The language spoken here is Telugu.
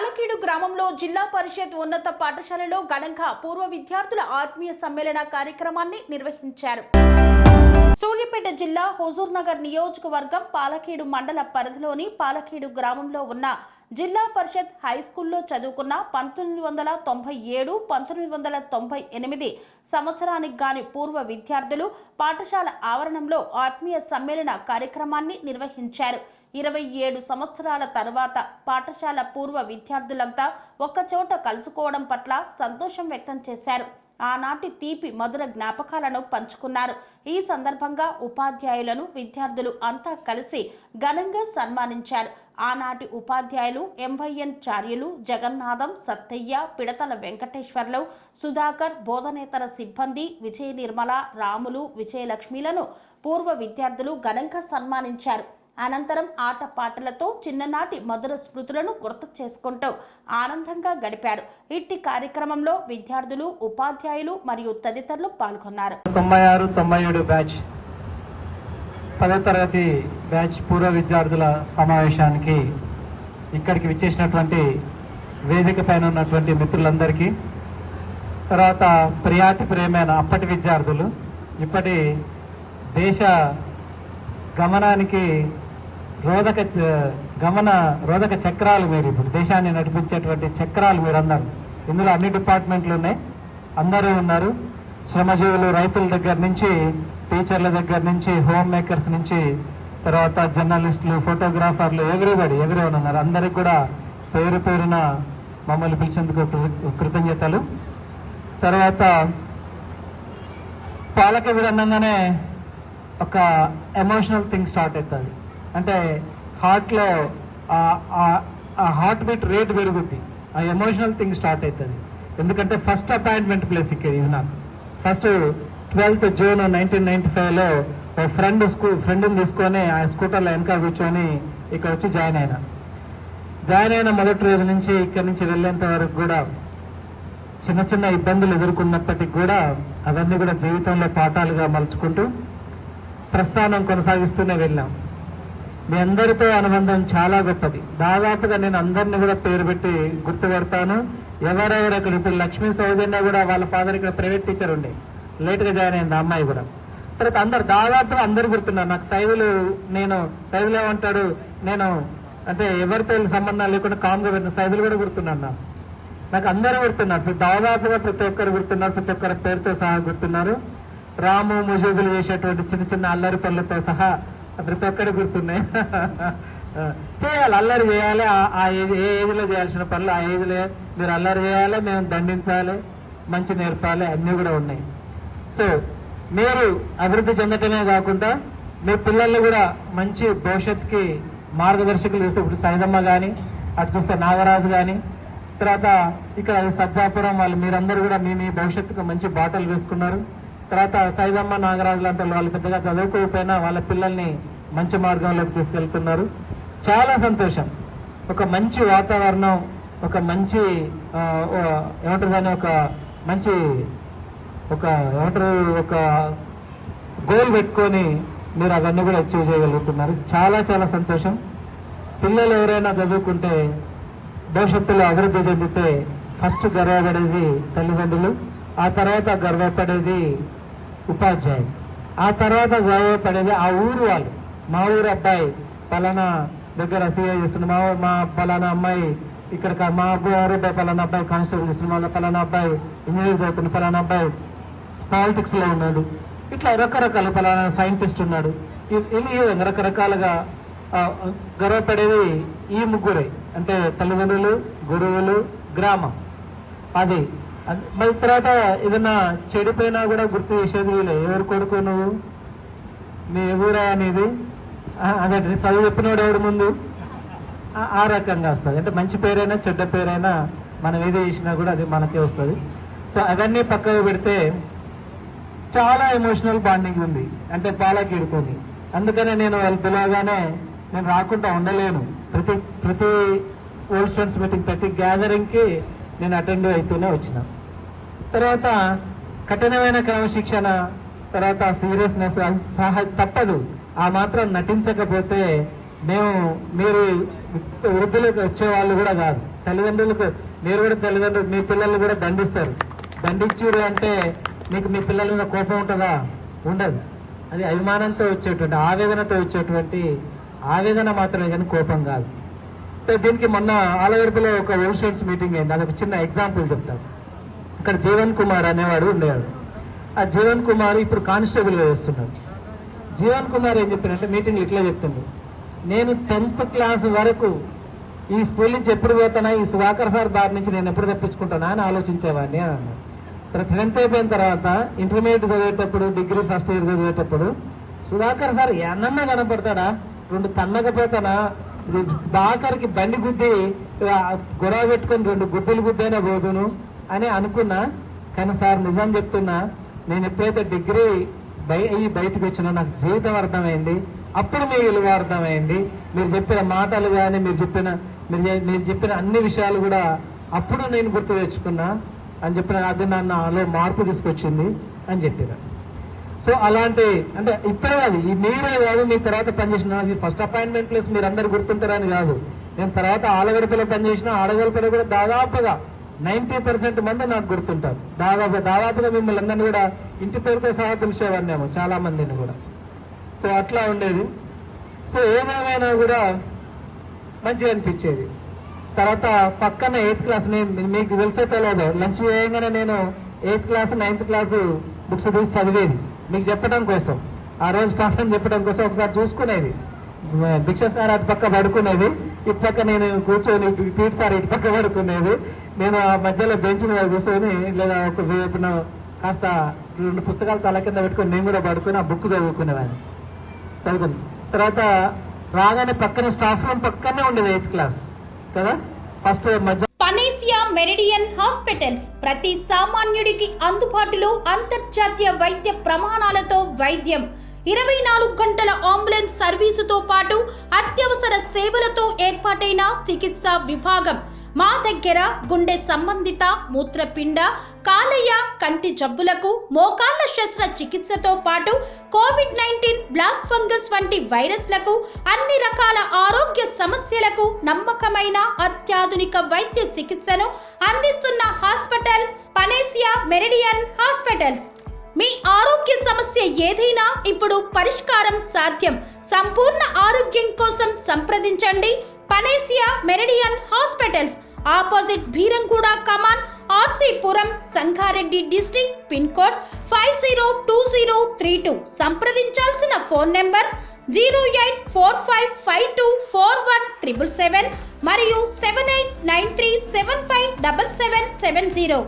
పాలకీడు గ్రామంలో జిల్లా పరిషత్ ఉన్నత పాఠశాలలో ఘనంగా పూర్వ విద్యార్థుల ఆత్మీయ సమ్మేళన కార్యక్రమాన్ని నిర్వహించారు. సూర్యాపేట జిల్లా హుజూర్నగర్ నియోజకవర్గం పాలకీడు మండల పరిధిలోని పాలకీడు గ్రామంలో ఉన్న జిల్లా పరిషత్ హైస్కూల్లో చదువుకున్న 1997-1998 సంవత్సరానికి గాని పూర్వ విద్యార్థులు పాఠశాల ఆవరణంలో ఆత్మీయ సమ్మేళన కార్యక్రమాన్ని నిర్వహించారు. 27 సంవత్సరాల తర్వాత పాఠశాల పూర్వ విద్యార్థులంతా ఒక్కచోట కలుసుకోవడం పట్ల సంతోషం వ్యక్తం చేశారు. ఆనాటి తీపి మధుర జ్ఞాపకాలను పంచుకున్నారు. ఈ సందర్భంగా ఉపాధ్యాయులను విద్యార్థులు అంతా కలిసి ఘనంగా సన్మానించారు. ఆనాటి ఉపాధ్యాయులు ఎంవైఎన్ చార్యులు, జగన్నాథం, సత్తయ్య, పిడతల వెంకటేశ్వర్లు, సుధాకర్, బోధనేతర సిబ్బంది విజయ నిర్మల, రాములు, విజయలక్ష్మిలను పూర్వ విద్యార్థులు ఘనంగా సన్మానించారు. అనంతరం ఆటపాటలతో చిన్ననాటి మధుర స్మృతులను గుర్తు చేసుకుంటూ ఆనందంగా గడిపారు. ఇట్టి కార్యక్రమంలో విద్యార్థులు, ఉపాధ్యాయులు మరియు తదితరులు పాల్గొన్నారు. 96-97 బ్యాచ్ 10వ తరగతి బ్యాచ్ పూర్వ విద్యార్థుల సమావేశానికి ఇక్కడికి విచ్చేసినటువంటి వేదిక పైన ఉన్నటువంటి మిత్రులందరికీ, తర్వాత ప్రియాతి ప్రేమైన అప్పటి విద్యార్థులు, ఇప్పటి దేశ గమనానికి రోధక చక్రాలు, మీరు ఇప్పుడు దేశాన్ని నడిపించేటువంటి చక్రాలు మీరందరూ. ఇందులో అన్ని డిపార్ట్మెంట్లు ఉన్నాయి, అందరూ ఉన్నారు. శ్రమజీవులు, రైతుల దగ్గర నుంచి, టీచర్ల దగ్గర నుంచి, హోమ్ మేకర్స్ నుంచి, తర్వాత జర్నలిస్టులు, ఫోటోగ్రాఫర్లు, ఎవరెవరు ఉన్నారు. అందరికి కూడా పేరు పేరున మమ్మల్ని పిలిచేందుకు కృతజ్ఞతలు. తర్వాత పాలక విధానంగానే ఒక ఎమోషనల్ థింగ్ స్టార్ట్ అవుతుంది. అంటే హార్ట్లో హార్ట్ బీట్ రేట్ పెరుగుద్ది, ఆ ఎమోషనల్ థింగ్ స్టార్ట్ అవుతుంది. ఎందుకంటే ఫస్ట్ అపాయింట్మెంట్ ప్లేస్ ఇక్కడ ఇది నాకు. ఫస్ట్ 12th June 1995లో ఒక ఫ్రెండ్ని తీసుకొని ఆ స్కూటర్లో వెనక కూర్చొని ఇక్కడ వచ్చి జాయిన్ అయిన మొదటి రోజు నుంచి ఇక్కడి నుంచి వెళ్ళేంత వరకు కూడా చిన్న చిన్న ఇబ్బందులు ఎదుర్కొన్నప్పటికీ కూడా అవన్నీ కూడా జీవితంలో పాఠాలుగా మలుచుకుంటూ ప్రస్థానం కొనసాగిస్తూనే వెళ్ళాం. మీ అందరితో అనుబంధం చాలా గొప్పది. దాదాపుగా నేను అందరినీ కూడా పేరు పెట్టి గుర్తుపెడతాను. ఎవరెవరు అక్కడ ఇప్పుడు లక్ష్మీ సౌజన్య కూడా వాళ్ళ ఫాదర్ ఇక్కడ ప్రైవేట్ టీచర్ ఉండే, లేట్గా జాయిన్ అయింది అమ్మాయి కూడా. తర్వాత దాదాపుగా అందరు గుర్తున్నారు నాకు. సైదులు ఏమంటాడు, నేను అంటే ఎవరితో సంబంధం లేకుండా కామ్గా పెట్టిన సైదులు కూడా గుర్తున్నాను నాకు అందరూ గుర్తున్నారు. దాదాపుగా ప్రతి ఒక్కరు గుర్తున్నారు, ప్రతి ఒక్కరి పేరుతో సహా గుర్తున్నారు. రాము ముజుగులు చేసేటువంటి చిన్న చిన్న అల్లరి పనులతో సహా ప్రతి ఒక్కరు గుర్తున్నాయి. చేయాలి, అల్లరి చేయాలి. ఏ ఏజ్లో చేయాల్సిన పనులు ఆ ఏజ్లో మీరు అల్లరి చేయాలి, మేము దండించాలి, మంచి నేర్పాలి, అన్నీ కూడా ఉన్నాయి. సో మీరు అభివృద్ధి చెందటమే కాకుండా మీ పిల్లల్ని కూడా మంచి భవిష్యత్తుకి మార్గదర్శకులు చేస్తే, ఇప్పుడు సైదమ్మ కానీ, అటు చూస్తే నాగరాజు కానీ, తర్వాత ఇక్కడ సజ్జాపురం వాళ్ళు, మీరందరూ కూడా మీ భవిష్యత్తుకు మంచి బాటలు వేసుకున్నారు. తర్వాత సైదమ్మ, నాగరాజు లాంటి వాళ్ళు పెద్దగా చదువుకోకపోయినా వాళ్ళ పిల్లల్ని మంచి మార్గంలోకి తీసుకెళ్తున్నారు. చాలా సంతోషం. ఒక మంచి వాతావరణం, ఒక మంచి ఏమంటారు ఒక గోల్ పెట్టుకొని మీరు అవన్నీ కూడా అచీవ్ చేయగలుగుతున్నారు. చాలా చాలా సంతోషం. పిల్లలు ఎవరైనా చదువుకుంటే భవిష్యత్తులో అభివృద్ధి చెందితే ఫస్ట్ గర్వపడేది తల్లిదండ్రులు, ఆ తర్వాత గర్వపడేది ఉపాధ్యాయులు, ఆ తర్వాత గర్వపడేది ఆ ఊరు వాళ్ళు. మా ఊరు అబ్బాయి పలానా దగ్గర సీఏ చేస్తుంది, మా పలానా అమ్మాయి ఇక్కడ, మా ఊరు అబ్బాయి పలానా అబ్బాయి కానిస్టేబుల్ చేస్తుంది, మా పలానా అబ్బాయి ఇంజనీర్ చదువుతుంది, పలానా అబ్బాయి పాలిటిక్స్ లో ఉన్నాడు, ఇట్లా రకరకాల పలానా సైంటిస్ట్ ఉన్నాడు. ఈ రకరకాలుగా గర్వపడేది ఈ ముగ్గురే, అంటే తల్లిదండ్రులు, గురువులు, గ్రామం. అది మరి తర్వాత ఏదన్నా చెడిపోయినా కూడా గుర్తు చేసేది వీళ్ళే. ఎవరు కొడుకు నువ్వు, నీ ఊరా అనేది, అదే చదువు చెప్పినవాడు ఎవడు ముందు, ఆ రకంగా వస్తుంది. అంటే మంచి పేరైనా చెడ్డ పేరైనా మనం ఏది చేసినా కూడా అది మనకే వస్తుంది. సో అవన్నీ పక్కకు పెడితే చాలా ఎమోషనల్ బాండింగ్ ఉంది అంటే పాలకీడుతోని. అందుకనే నేను వాళ్ళు పిలవగానే నేను రాకుండా ఉండలేను. ప్రతి ఓల్డ్ స్టూడెంట్స్ మీటింగ్, ప్రతి గ్యాదరింగ్ కి నేను అటెండ్ అవుతూనే వచ్చిన. తర్వాత కఠినమైన క్రమశిక్షణ, తర్వాత సీరియస్నెస్ తప్పదు. ఆ మాత్రం నటించకపోతే మీరు వృద్ధులకు వచ్చే వాళ్ళు కూడా కాదు. తల్లిదండ్రులకు మీరు కూడా తల్లిదండ్రులు మీ పిల్లల్ని కూడా దండిస్తారు. దండించారు అంటే మీకు మీ పిల్లల మీద కోపం ఉంటుందా? ఉండదు. అది అభిమానంతో వచ్చేటువంటి ఆవేదనతో వచ్చేటువంటి ఆవేదన మాత్రమే కానీ కోపం కాదు. దీనికి మొన్న ఆలగడపలో ఒక ఓషన్స్ మీటింగ్ అయింది. అదొక చిన్న ఎగ్జాంపుల్ చెప్తాను. అక్కడ జీవన్ కుమార్ అనేవాడు ఉండేవాడు. ఆ జీవన్ కుమార్ ఇప్పుడు కానిస్టేబుల్గా చేస్తున్నాడు. జీవన్ కుమార్ ఏం చెప్పినంటే మీటింగ్ ఇట్లా చెప్తుంది, నేను 10th క్లాస్ వరకు ఈ స్కూల్ నుంచి ఎప్పుడు పోతానా, ఈ సుధాకర్ సార్ బారి నుంచి నేను ఎప్పుడు తప్పించుకుంటానా అని ఆలోచించేవాడిని అని అన్నాడు. తర్వాత 10th అయిపోయిన తర్వాత ఇంటర్మీడియట్ చదివేటప్పుడు, డిగ్రీ ఫస్ట్ ఇయర్ చదివేటప్పుడు సుధాకర్ సార్ ఎన్నన్నా కనపడతాడా, 2 తన్నకపోతానా, బాకరికి బండి గుద్ది గొడవ పెట్టుకొని 2 గుద్దులు గుద్దైనా పోదును అని అనుకున్నా. కానీ సార్ నిజం చెప్తున్నా, నేను ఎప్పుడైతే డిగ్రీ బయటకు వచ్చినా నాకు జీవితం అర్థమైంది. అప్పుడు మీ విలువ అర్థమైంది. మీరు చెప్పిన మాటలు కానీ మీరు చెప్పిన అన్ని విషయాలు కూడా అప్పుడు నేను గుర్తు తెచ్చుకున్నా అని చెప్పిన, అది నాలో మార్పు తీసుకొచ్చింది అని చెప్పిన. సో అలాంటి అంటే ఇప్పుడే కాదు, మీరే కాదు, మీ తర్వాత పనిచేసిన ఫస్ట్ అపాయింట్మెంట్ ప్లేస్ మీరు అందరు గుర్తుంటారని కాదు. నేను తర్వాత ఆలగడపలో పనిచేసిన, ఆడగడపలో కూడా దాదాపుగా 90% మంది నాకు గుర్తుంటారు. దాదాపుగా మిమ్మల్ని అందరినీ కూడా ఇంటి పేరుతో సహా పిలిచేవాడినేమో చాలా మందిని కూడా. సో అట్లా ఉండేది. సో ఏదేమైనా కూడా మంచిగా అనిపించేది. తర్వాత పక్కన 8th క్లాస్, మీకు తెలిసే తెలియదు, లంచ్ చేయగానే నేను 8th class 9th class books తీసి చదివేది మీకు చెప్పడం కోసం. ఆ రోజు పాఠం చెప్పడం కోసం ఒకసారి చూసుకునేది. భిక్ష సార్ అటు పక్క పడుకునేది, ఇటు పక్క నేను కూర్చొని పీట్ సార్ ఇటు పక్క పడుకునేది. నేను ఆ మధ్యలో బెంచ్ మీద కూర్చొని లేదా ఒక వైపున కాస్త 2 పుస్తకాలు తల కింద పెట్టుకొని నేను కూడా పడుకొని ఆ బుక్ చదువుకునేవాడిని. తర్వాత రాగానే పక్కనే స్టాఫ్ రూమ్ పక్కనే ఉండేది 8th క్లాస్ కదా. ఫస్ట్ మధ్య పనేసియా మెరిడియన్ హాస్పిటల్స్ ప్రతి సామాన్యుడికి అందుబాటులో అంతర్జాతీయ వైద్య ప్రమాణాలతో వైద్యం, 24 గంటల అంబులెన్స్ సర్వీసుతో పాటు అత్యవసర సేవలతో ఏర్పాటైన చికిత్సా విభాగం. మా దగ్గర గుండె సంబంధిత, మూత్రపిండ, కాలేయ, కంటి జబ్బులకు, మోకాళ్ల శస్త్రచికిత్సతో పాటు COVID-19, బ్లాక్ ఫంగస్ వంటి వైరస్లకు, అన్ని రకాల ఆరోగ్య సమస్యలకు నమ్మకమైన అత్యాధునిక వైద్య చికిత్సను అందిస్తున్న హాస్పిటల్ పనేసియా మెరిడియన్ హాస్పిటల్స్. మీ ఆరోగ్య సమస్య ఏదైనా ఇప్పుడు పరిష్కారం సాధ్యం. సంపూర్ణ ఆరోగ్యం కోసం సంప్రదించండి Panacea Meridian Hospitals, opposite Bheeramguda Kaman, RC Puram, Sangareddy district, pin code 502032. సంప్రదించాల్సిన ఫోన్ నెంబర్ 0845524177 మరియు 7893757770.